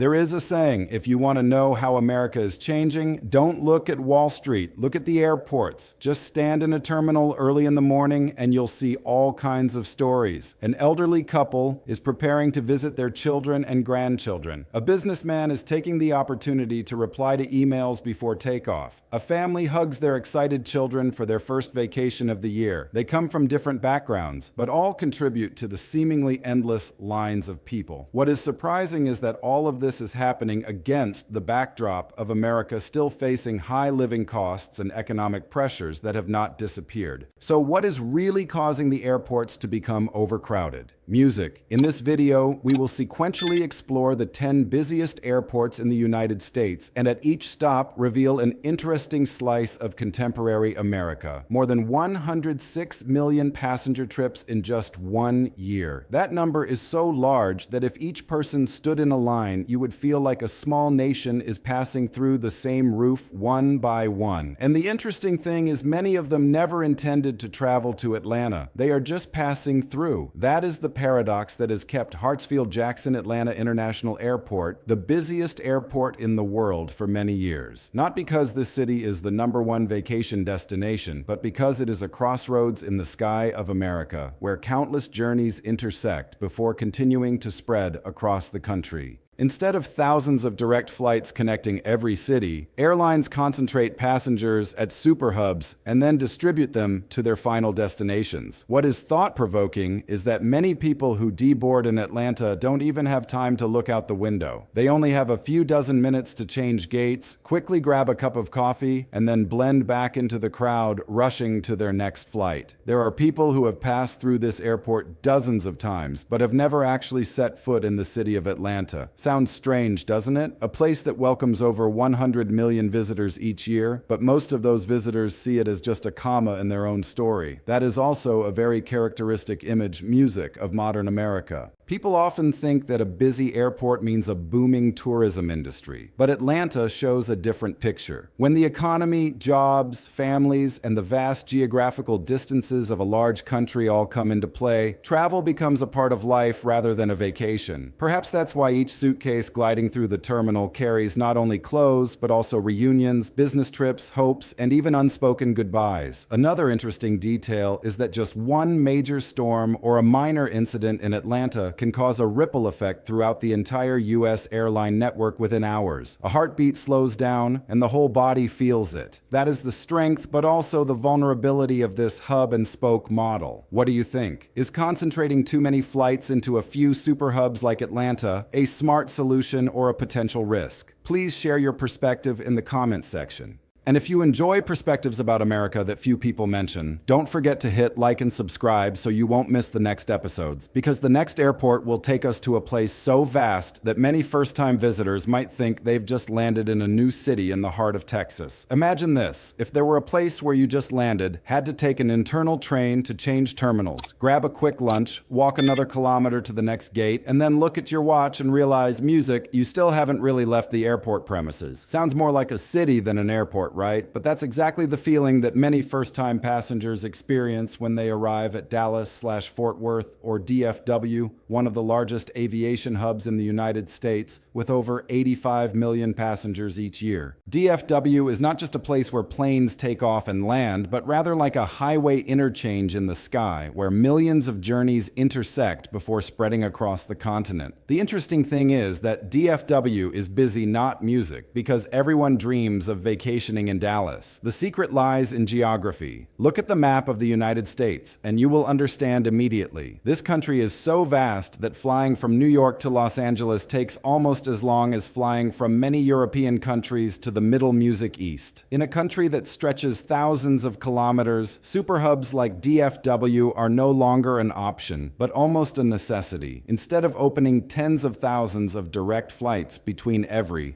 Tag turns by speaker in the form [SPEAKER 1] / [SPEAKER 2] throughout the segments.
[SPEAKER 1] There is a saying, if you want to know how America is changing, don't look at Wall Street, look at the airports. Just stand in a terminal early in the morning and you'll see all kinds of stories. An elderly couple is preparing to visit their children and grandchildren. A businessman is taking the opportunity to reply to emails before takeoff. A family hugs their excited children for their first vacation of the year. They come from different backgrounds, but all contribute to the seemingly endless lines of people. What is surprising is that all of this is happening against the backdrop of America still facing high living costs and economic pressures that have not disappeared. So what is really causing the airports to become overcrowded? Music. In this video, we will sequentially explore the 10 busiest airports in the United States, and at each stop reveal an interesting slice of contemporary America. More than 106 million passenger trips in just 1 year. That number is so large that if each person stood in a line, you would feel like a small nation is passing through the same roof one by one. And the interesting thing is many of them never intended to travel to Atlanta. They are just passing through. That is the paradox that has kept Hartsfield-Jackson Atlanta International Airport the busiest airport in the world for many years. Not because this city is the #1 vacation destination, but because it is a crossroads in the sky of America, where countless journeys intersect before continuing to spread across the country. Instead of thousands of direct flights connecting every city, airlines concentrate passengers at super hubs and then distribute them to their final destinations. What is thought-provoking is that many people who deboard in Atlanta don't even have time to look out the window. They only have a few dozen minutes to change gates, quickly grab a cup of coffee, and then blend back into the crowd, rushing to their next flight. There are people who have passed through this airport dozens of times, but have never actually set foot in the city of Atlanta. Sounds strange, doesn't it? A place that welcomes over 100 million visitors each year, but most of those visitors see it as just a comma in their own story. That is also a very characteristic image, music, of modern America. People often think that a busy airport means a booming tourism industry, but Atlanta shows a different picture. When the economy, jobs, families, and the vast geographical distances of a large country all come into play, travel becomes a part of life rather than a vacation. Perhaps that's why each suitcase gliding through the terminal carries not only clothes, but also reunions, business trips, hopes, and even unspoken goodbyes. Another interesting detail is that just one major storm or a minor incident in Atlanta can cause a ripple effect throughout the entire U.S. airline network within hours. A heartbeat slows down, and the whole body feels it. That is the strength, but also the vulnerability of this hub-and-spoke model. What do you think? Is concentrating too many flights into a few super hubs like Atlanta a smart solution or a potential risk? Please share your perspective in the comments section. And if you enjoy perspectives about America that few people mention, don't forget to hit like and subscribe so you won't miss the next episodes, because the next airport will take us to a place so vast that many first-time visitors might think they've just landed in a new city in the heart of Texas. Imagine this: if there were a place where you just landed, had to take an internal train to change terminals, grab a quick lunch, walk another kilometer to the next gate, and then look at your watch and realize, music, you still haven't really left the airport premises. Sounds more like a city than an airport, right? But that's exactly the feeling that many first-time passengers experience when they arrive at Dallas/Fort Worth, or DFW, one of the largest aviation hubs in the United States, with over 85 million passengers each year. DFW is not just a place where planes take off and land, but rather like a highway interchange in the sky, where millions of journeys intersect before spreading across the continent. The interesting thing is that DFW is busy, not music, because everyone dreams of vacationing in Dallas. The secret lies in geography. Look at the map of the United States, and you will understand immediately. This country is so vast that flying from New York to Los Angeles takes almost as long as flying from many European countries to the Middle Music East. In a country that stretches thousands of kilometers, super hubs like DFW are no longer an option, but almost a necessity. Instead of opening tens of thousands of direct flights between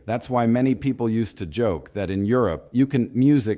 [SPEAKER 1] that's why many people used to joke that in Europe, you can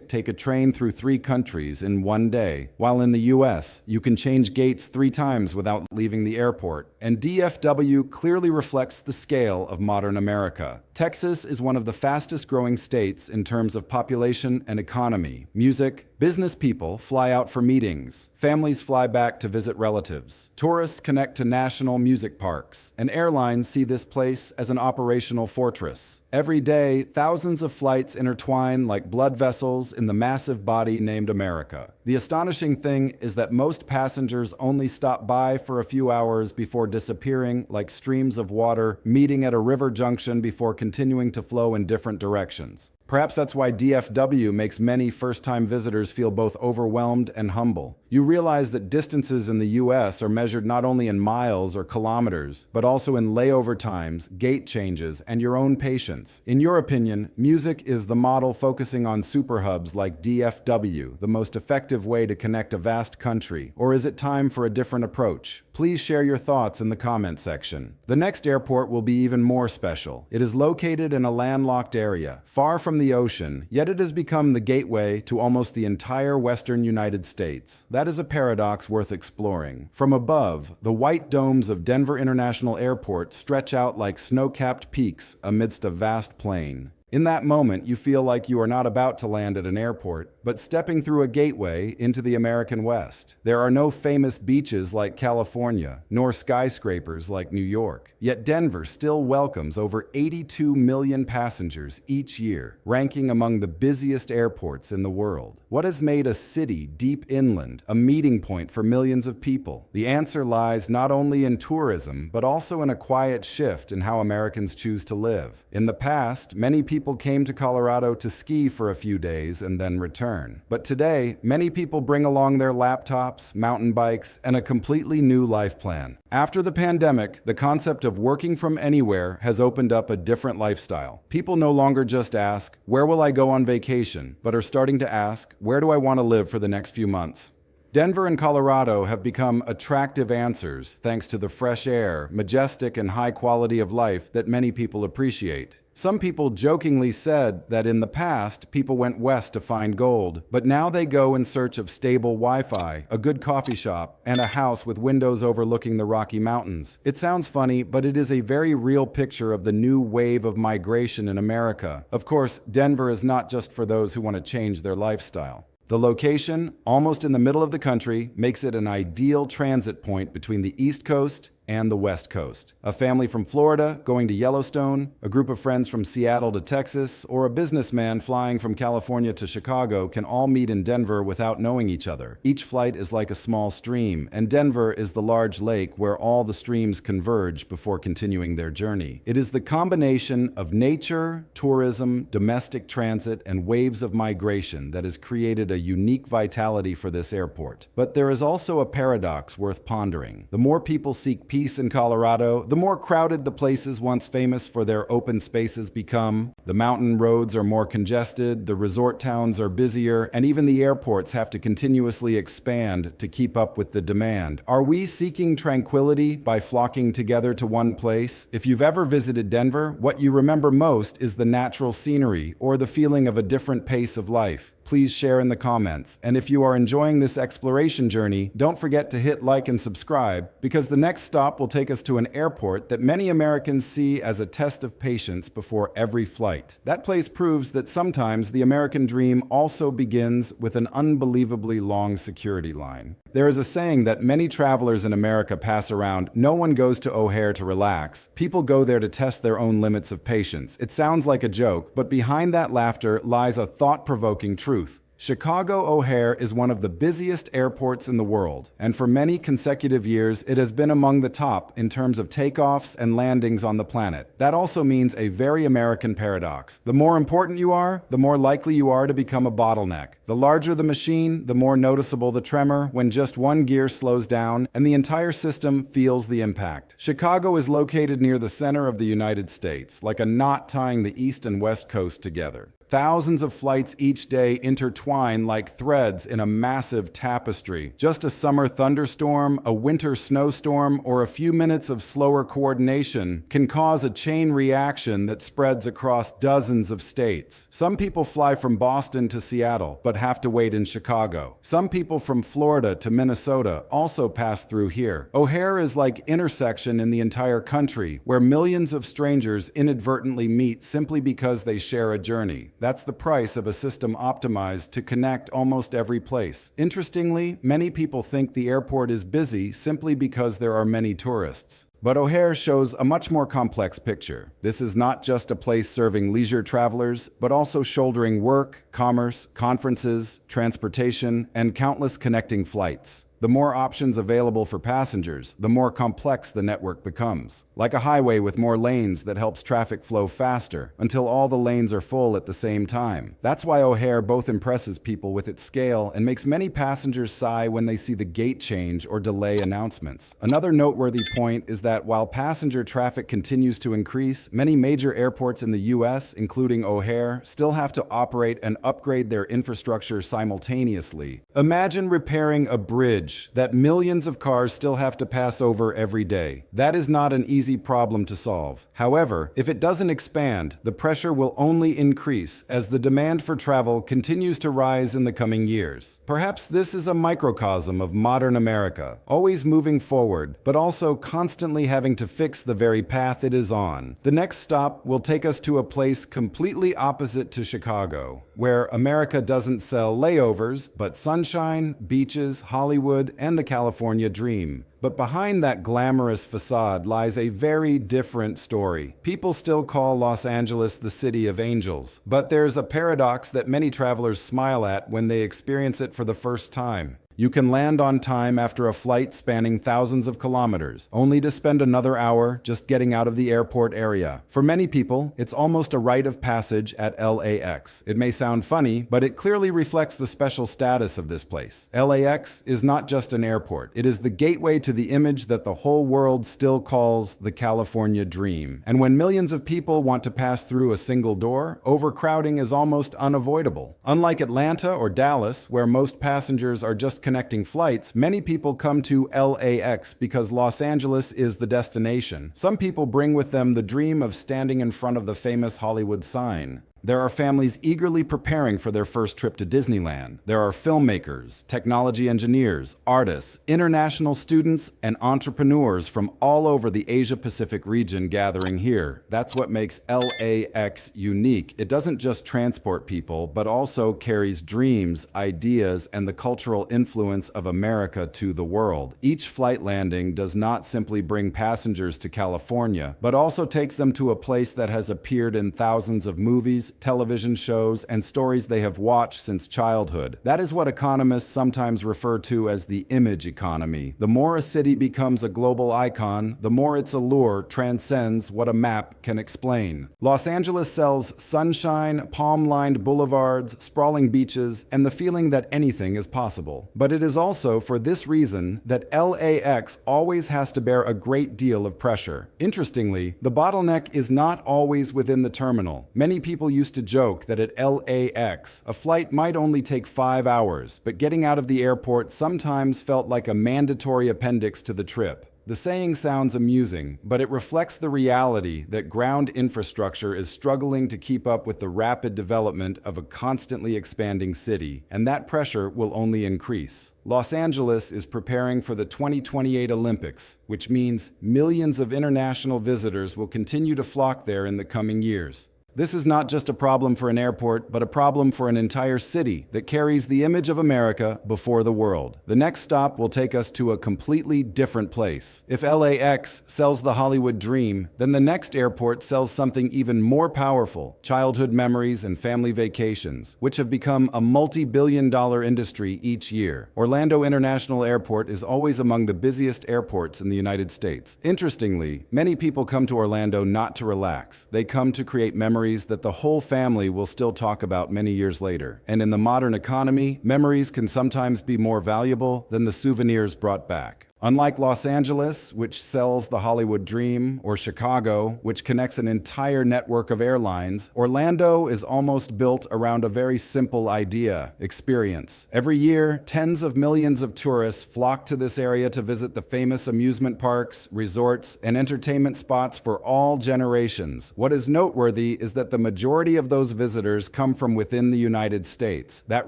[SPEAKER 1] take a train through 3 countries in 1 day, while in the US, you can change gates 3 times without leaving the airport. And DFW clearly reflects the scale of modern America. Texas is one of the fastest growing states in terms of population and economy. Music, Business people fly out for meetings. Families fly back to visit relatives. Tourists connect to national music parks. And airlines see this place as an operational fortress. Every day, thousands of flights intertwine like blood vessels in the massive body named America. The astonishing thing is that most passengers only stop by for a few hours before disappearing like streams of water, meeting at a river junction before continuing to flow in different directions. Perhaps that's why DFW makes many first-time visitors feel both overwhelmed and humble. You realize that distances in the US are measured not only in miles or kilometers, but also in layover times, gate changes, and your own patience. In your opinion, music is the model focusing on superhubs like DFW, the most effective way to connect a vast country, or is it time for a different approach? Please share your thoughts in the comment section. The next airport will be even more special. It is located in a landlocked area, far from the ocean, yet it has become the gateway to almost the entire western United States. That is a paradox worth exploring. From above, the white domes of Denver International Airport stretch out like snow-capped peaks amidst a vast plain. In that moment, you feel like you are not about to land at an airport, but stepping through a gateway into the American West. There are no famous beaches like California, nor skyscrapers like New York. Yet Denver still welcomes over 82 million passengers each year, ranking among the busiest airports in the world. What has made a city deep inland a meeting point for millions of people? The answer lies not only in tourism, but also in a quiet shift in how Americans choose to live. In the past, many people came to Colorado to ski for a few days and then return. But today, many people bring along their laptops, mountain bikes, and a completely new life plan. After the pandemic, the concept of working from anywhere has opened up a different lifestyle. People no longer just ask, "Where will I go on vacation?" but are starting to ask, "Where do I want to live for the next few months?" Denver and Colorado have become attractive answers thanks to the fresh air, majestic and high quality of life that many people appreciate. Some people jokingly said that in the past, people went west to find gold, but now they go in search of stable Wi-Fi, a good coffee shop, and a house with windows overlooking the Rocky Mountains. It sounds funny, but it is a very real picture of the new wave of migration in America. Of course, Denver is not just for those who want to change their lifestyle. The location, almost in the middle of the country, makes it an ideal transit point between the East Coast and the West Coast. A family from Florida going to Yellowstone, a group of friends from Seattle to Texas, or a businessman flying from California to Chicago can all meet in Denver without knowing each other. Each flight is like a small stream, and Denver is the large lake where all the streams converge before continuing their journey. It is the combination of nature, tourism, domestic transit, and waves of migration that has created a unique vitality for this airport. But there is also a paradox worth pondering. The more people seek peace in Colorado, the more crowded the places once famous for their open spaces become. The mountain roads are more congested, the resort towns are busier, and even the airports have to continuously expand to keep up with the demand. Are we seeking tranquility by flocking together to one place? If you've ever visited Denver, what you remember most is the natural scenery or the feeling of a different pace of life. Please share in the comments. And if you are enjoying this exploration journey, don't forget to hit like and subscribe, because the next stop will take us to an airport that many Americans see as a test of patience before every flight. That place proves that sometimes the American dream also begins with an unbelievably long security line. There is a saying that many travelers in America pass around: no one goes to O'Hare to relax. People go there to test their own limits of patience. It sounds like a joke, but behind that laughter lies a thought-provoking truth. Chicago O'Hare is one of the busiest airports in the world, and for many consecutive years, it has been among the top in terms of takeoffs and landings on the planet. That also means a very American paradox. The more important you are, the more likely you are to become a bottleneck. The larger the machine, the more noticeable the tremor when just one gear slows down and the entire system feels the impact. Chicago is located near the center of the United States, like a knot tying the East and West Coast together. Thousands of flights each day intertwine like threads in a massive tapestry. Just a summer thunderstorm, a winter snowstorm, or a few minutes of slower coordination can cause a chain reaction that spreads across dozens of states. Some people fly from Boston to Seattle, but have to wait in Chicago. Some people from Florida to Minnesota also pass through here. O'Hare is like intersection in the entire country, where millions of strangers inadvertently meet simply because they share a journey. That's the price of a system optimized to connect almost every place. Interestingly, many people think the airport is busy simply because there are many tourists. But O'Hare shows a much more complex picture. This is not just a place serving leisure travelers, but also shouldering work, commerce, conferences, transportation, and countless connecting flights. The more options available for passengers, the more complex the network becomes. Like a highway with more lanes that helps traffic flow faster, until all the lanes are full at the same time. That's why O'Hare both impresses people with its scale and makes many passengers sigh when they see the gate change or delay announcements. Another noteworthy point is that while passenger traffic continues to increase, many major airports in the US, including O'Hare, still have to operate and upgrade their infrastructure simultaneously. Imagine repairing a bridge that millions of cars still have to pass over every day. That is not an easy problem to solve. However, if it doesn't expand, the pressure will only increase as the demand for travel continues to rise in the coming years. Perhaps this is a microcosm of modern America, always moving forward, but also constantly having to fix the very path it is on. The next stop will take us to a place completely opposite to Chicago, where America doesn't sell layovers, but sunshine, beaches, Hollywood, and the California dream. But behind that glamorous facade lies a very different story. People still call Los Angeles the city of angels, but there's a paradox that many travelers smile at when they experience it for the first time. You can land on time after a flight spanning thousands of kilometers, only to spend another hour just getting out of the airport area. For many people, it's almost a rite of passage at LAX. It may sound funny, but it clearly reflects the special status of this place. LAX is not just an airport. It is the gateway to the image that the whole world still calls the California dream. And when millions of people want to pass through a single door, overcrowding is almost unavoidable. Unlike Atlanta or Dallas, where most passengers are just connecting flights, many people come to LAX because Los Angeles is the destination. Some people bring with them the dream of standing in front of the famous Hollywood sign. There are families eagerly preparing for their first trip to Disneyland. There are filmmakers, technology engineers, artists, international students, and entrepreneurs from all over the Asia-Pacific region gathering here. That's what makes LAX unique. It doesn't just transport people, but also carries dreams, ideas, and the cultural influence of America to the world. Each flight landing does not simply bring passengers to California, but also takes them to a place that has appeared in thousands of movies, television shows, and stories they have watched since childhood. That is what economists sometimes refer to as the image economy. The more a city becomes a global icon, the more its allure transcends what a map can explain. Los Angeles sells sunshine, palm-lined boulevards, sprawling beaches, and the feeling that anything is possible. But it is also for this reason that LAX always has to bear a great deal of pressure. Interestingly, the bottleneck is not always within the terminal. Many people used to joke that at LAX, a flight might only take 5 hours, but getting out of the airport sometimes felt like a mandatory appendix to the trip. The saying sounds amusing, but it reflects the reality that ground infrastructure is struggling to keep up with the rapid development of a constantly expanding city, and that pressure will only increase. Los Angeles is preparing for the 2028 Olympics, which means millions of international visitors will continue to flock there in the coming years. This is not just a problem for an airport, but a problem for an entire city that carries the image of America before the world. The next stop will take us to a completely different place. If LAX sells the Hollywood dream, then the next airport sells something even more powerful: childhood memories and family vacations, which have become a multi-billion-dollar industry each year. Orlando International Airport is always among the busiest airports in the United States. Interestingly, many people come to Orlando not to relax. They come to create memories that the whole family will still talk about many years later. And in the modern economy, memories can sometimes be more valuable than the souvenirs brought back. Unlike Los Angeles, which sells the Hollywood dream, or Chicago, which connects an entire network of airlines, Orlando is almost built around a very simple idea: experience. Every year, tens of millions of tourists flock to this area to visit the famous amusement parks, resorts, and entertainment spots for all generations. What is noteworthy is that the majority of those visitors come from within the United States. That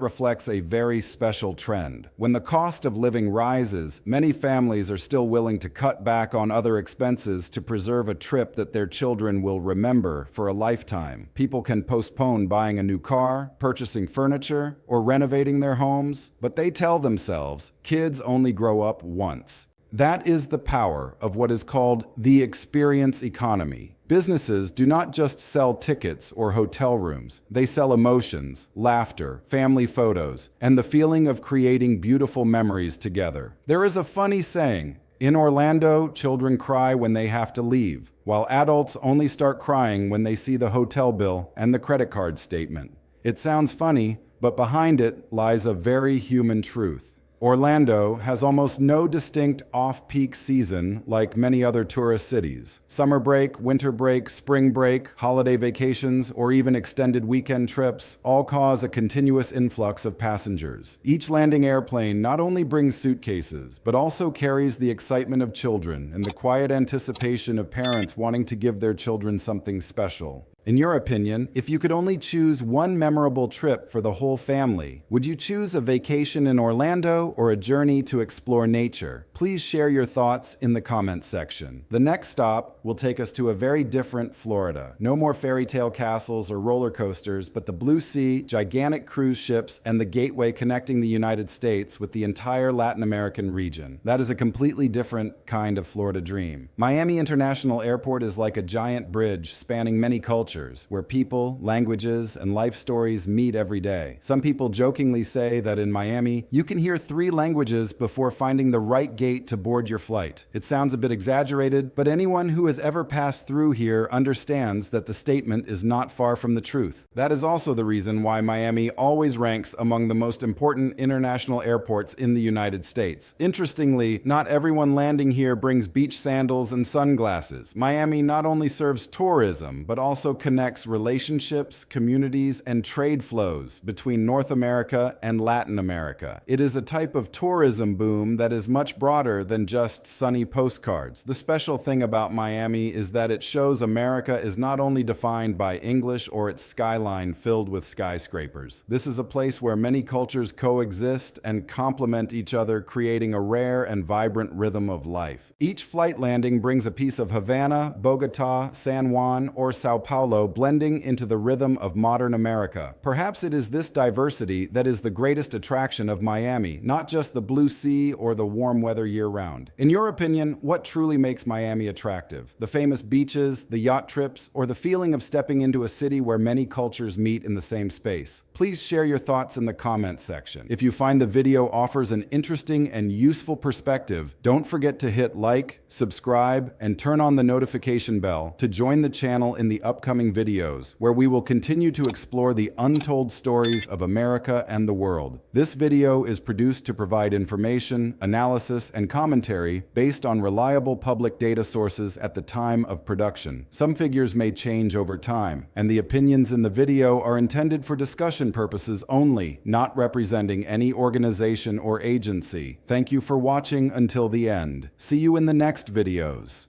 [SPEAKER 1] reflects a very special trend. When the cost of living rises, many families families are still willing to cut back on other expenses to preserve a trip that their children will remember for a lifetime. People can postpone buying a new car, purchasing furniture, or renovating their homes, but they tell themselves kids only grow up once. That is the power of what is called the experience economy. Businesses do not just sell tickets or hotel rooms. They sell emotions, laughter, family photos, and the feeling of creating beautiful memories together. There is a funny saying, in Orlando, children cry when they have to leave, while adults only start crying when they see the hotel bill and the credit card statement. It sounds funny, but behind it lies a very human truth. Orlando has almost no distinct off-peak season like many other tourist cities. Summer break, winter break, spring break, holiday vacations, or even extended weekend trips all cause a continuous influx of passengers. Each landing airplane not only brings suitcases, but also carries the excitement of children and the quiet anticipation of parents wanting to give their children something special. In your opinion, if you could only choose one memorable trip for the whole family, would you choose a vacation in Orlando or a journey to explore nature? Please share your thoughts in the comments section. The next stop will take us to a very different Florida. No more fairy tale castles or roller coasters, but the blue sea, gigantic cruise ships, and the gateway connecting the United States with the entire Latin American region. That is a completely different kind of Florida dream. Miami International Airport is like a giant bridge spanning many cultures, where people, languages, and life stories meet every day. Some people jokingly say that in Miami, you can hear 3 languages before finding the right gate to board your flight. It sounds a bit exaggerated, but anyone who has ever passed through here understands that the statement is not far from the truth. That is also the reason why Miami always ranks among the most important international airports in the United States. Interestingly, not everyone landing here brings beach sandals and sunglasses. Miami not only serves tourism, but also connects relationships, communities, and trade flows between North America and Latin America. It is a type of tourism boom that is much broader than just sunny postcards. The special thing about Miami is that it shows America is not only defined by English or its skyline filled with skyscrapers. This is a place where many cultures coexist and complement each other, creating a rare and vibrant rhythm of life. Each flight landing brings a piece of Havana, Bogota, San Juan, or Sao Paulo blending into the rhythm of modern America. Perhaps it is this diversity that is the greatest attraction of Miami, not just the blue sea or the warm weather year-round. In your opinion, what truly makes Miami attractive? The famous beaches, the yacht trips, or the feeling of stepping into a city where many cultures meet in the same space? Please share your thoughts in the comments section. If you find the video offers an interesting and useful perspective, don't forget to hit like, subscribe, and turn on the notification bell to join the channel in the upcoming videos, where we will continue to explore the untold stories of America and the world. This video is produced to provide information, analysis, and commentary based on reliable public data sources at the time of production. Some figures may change over time, and the opinions in the video are intended for discussion purposes only, not representing any organization or agency. Thank you for watching until the end. See you in the next videos.